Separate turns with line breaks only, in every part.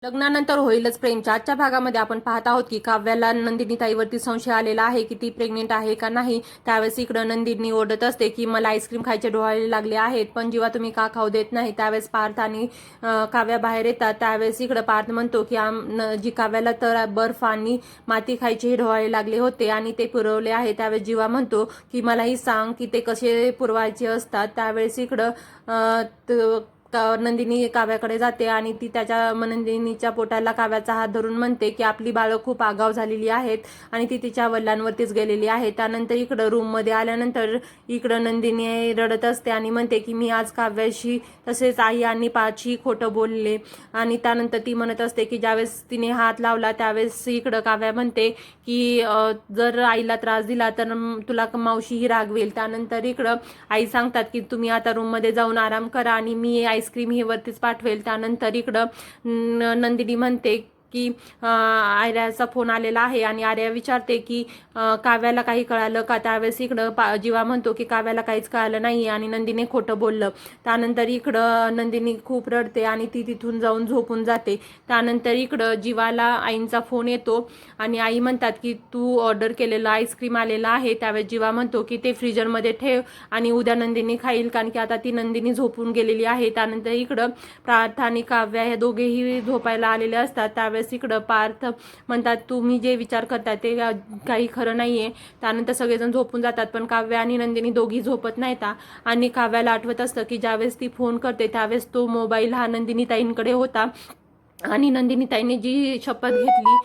लग्नानंतर होईलच प्रेमच्या आजच्या भागामध्ये आपण पाहत आहोत की काव्याला नंदिनी ताईवरती संशय आलेला आहे की ती प्रेग्नेंट आहे का नाही। त्यावेळेस इकडं नंदिनी ओरडत असते की मला आईस्क्रीम खायचे डोळे लागले आहेत, पण जेव्हा तुम्ही का खाऊ देत नाही त्यावेळेस पार्थ आणि काव्या बाहेर येतात। त्यावेळेस इकडं पार्थ म्हणतो की जी काव्याला तर बर्फ आणि माती खायचे डोळे लागले होते आणि ते पुरवले आहे। त्यावेळेस जीवा म्हणतो की मलाही सांग की ते कसे पुरवायचे असतात। त्यावेळेस इकडं नंदिनी काव्याकडे जाते आणि ती नंदिनीच्या पोटाला काव्याचा हात धरून म्हणते की आपली बाळं खूप आगाव झालेली आहेत आणि ती तिच्या वडिलांवरतीच गेलेली आहे। त्यानंतर इकडं रूम मध्ये आल्यानंतर इकडं नंदिनी रडत असते आणि म्हणते की मी आज काव्याशी तसेच आई आणि पाची खोटं बोलले। आणि त्यानंतर ती म्हणत असते की ज्यावेळेस तिने हात लावला त्यावेळेस इकडं काव्या म्हणते की जर आईला त्रास दिला तर तुला मावशीही रागवेल। त्यानंतर इकडं आई सांगतात की तुम्ही आता रूम मध्ये जाऊन आराम करा आणि मी आईस्क्रीम ही वरतीच पाठवेल। त्यानंतर इकडं नंदिनी म्हणते की आर्याचा फोन आलेला आहे आणि आर्या विचारते की काव्याला काही कळालं का। त्यावेळेस इकडं जीवा म्हणतो की काव्याला काहीच कळालं नाही आणि नंदिनी खोटं बोललं। त्यानंतर इकडं नंदिनी खूप रडते आणि ती तिथून जाऊन झोपून जाते। त्यानंतर इकडं जीवाला आईंचा फोन येतो आणि आई म्हणतात की तू ऑर्डर केलेलं आईस्क्रीम आलेलं आहे। त्यावेळेस जीवा म्हणतो की ते फ्रीजरमध्ये ठेव आणि उद्या नंदिनी खाईल, कारण की आता ती नंदिनी झोपून गेलेली आहे। त्यानंतर इकडं पार्थ आणि काव्या हे दोघेही झोपायला आलेले असतात। त्यावेळेस इकडं पार्थ म्हणतात तुम्ही जे विचार करताय ते काही खरं नाहीये। त्यानंतर सगळेजण झोपून जातात, पण काव्या आणि नंदिनी दोघी झोपत नाहीत आणि काव्याला आठवत असतं की ज्यावेळेस ती फोन करते त्यावेळेस तो मोबाईल हा नंदिनी ताईंकडे होता आणि नंदिनी ताईने जी शपथ घेतली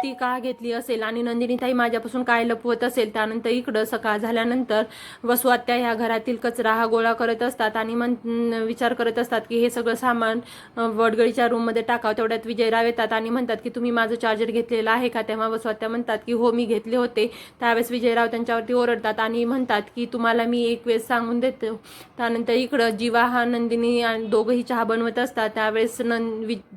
ती का घेतली असेल आणि नंदिनी ताई माझ्यापासून काय लपवत असेल। त्यानंतर इकडं सकाळ झाल्यानंतर वसू आत्या ह्या घरातील कचरा हा गोळा करत असतात आणि विचार करत असतात की हे सगळं सामान वडगळीच्या रूम मध्ये टाकावं। तेवढ्यात विजयराव येतात आणि म्हणतात की तुम्ही माझं चार्जर घेतलेलं आहे का। तेव्हा वसू आत्या म्हणतात की हो मी घेतले होते। त्यावेळेस विजयराव त्यांच्यावरती ओरडतात आणि म्हणतात की तुम्हाला मी एक वेळेस सांगून देतो। त्यानंतर इकडं जीवा हा नंदिनी आणि दोघंही चहा बनवत असतात। त्यावेळेस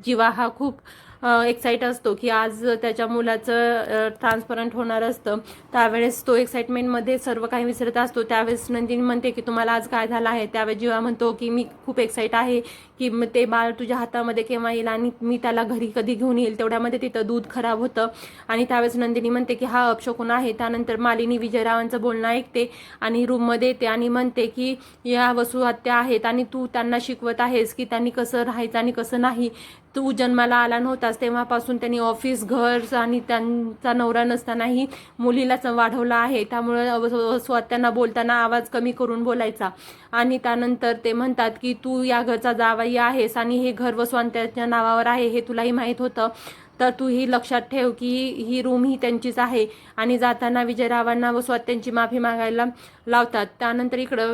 जीवा हा खूप एक्साइट असतो की आज त्याच्या मुलाचं ट्रान्सपरंट होणार असतं। त्यावेळेस तो एक्साइटमेंटमध्ये सर्व काही विसरत असतो। त्यावेळेस नंदिनी म्हणते की तुम्हाला आज काय झालं आहे। त्यावेळेस जीवा म्हणतो की मी खूप एक्साइट आहे की ते बाळ तुझ्या हातामध्ये केव्हा येईल आणि मी त्याला घरी कधी घेऊन येईल। तेवढ्यामध्ये तिथं दूध खराब होतं आणि त्यावेळेस नंदिनी म्हणते की हा अपशकुन आहे। त्यानंतर मालिनी विजयरावांचं बोलणं ऐकते आणि रूममध्ये येते आणि म्हणते की या वसू आत्या आहेत आणि तू त्यांना शिकवत आहेस की त्यांनी कसं राहायचं आणि कसं नाही। तू जन्माला आला नव्हतास तेव्हापासून त्यांनी ऑफिस घर आणि त्यांचा नवरा नसतानाही मुलीलाच वाढवला आहे। त्यामुळे वसू आत्यांना बोलताना आवाज कमी करून बोलायचा। आणि त्यानंतर ते म्हणतात की तू या घरचा जावई आहेस आणि हे घर वसू आत्यांच्या नावावर आहे हे तुलाही माहीत होतं, तर तू ही लक्षात ठेव की ही रूम ही त्यांचीच आहे। आणि जाताना विजयरावांना वसू आत्यांची माफी मागायला लावतात। त्यानंतर इकडं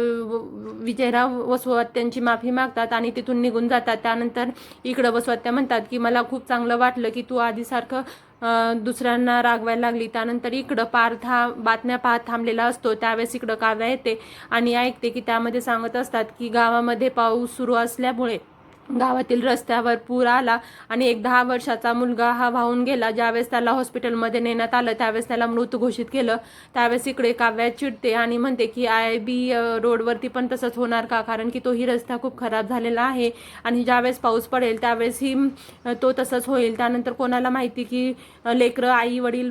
विजयराव वसू आत्यांची माफी मागतात आणि तिथून निघून जातात। त्यानंतर इकडं वसू आत्या म्हणतात की मला खूप चांगलं वाटलं की तू आधीसारखं दुसऱ्यांना रागवायला लागली। त्यानंतर इकडं पार्थ हा बातम्या पाहत थांबलेला असतो। त्यावेळेस इकडं काव्या येते आणि ऐकते की त्यामध्ये सांगत असतात की गावामध्ये पाऊस सुरू असल्यामुळे गावातील रस्त्यावर पूर आला आणि एक 10 वर्षाचा मुलगा हा वाहून गेला। ज्यावेळेस त्याला हॉस्पिटलमध्ये नेण्यात आलं त्यावेळेस त्याला मृत घोषित केलं। त्यावेळेस इकडे काव्या चिडते आणि म्हणते की IIB रोडवरती पण तसंच होणार का, कारण की तोही रस्ता खूप खराब झालेला आहे आणि ज्यावेळेस पाऊस पडेल त्यावेळेस ही तो तसंच होईल। त्यानंतर कोणाला माहिती की लेकरं आई वडील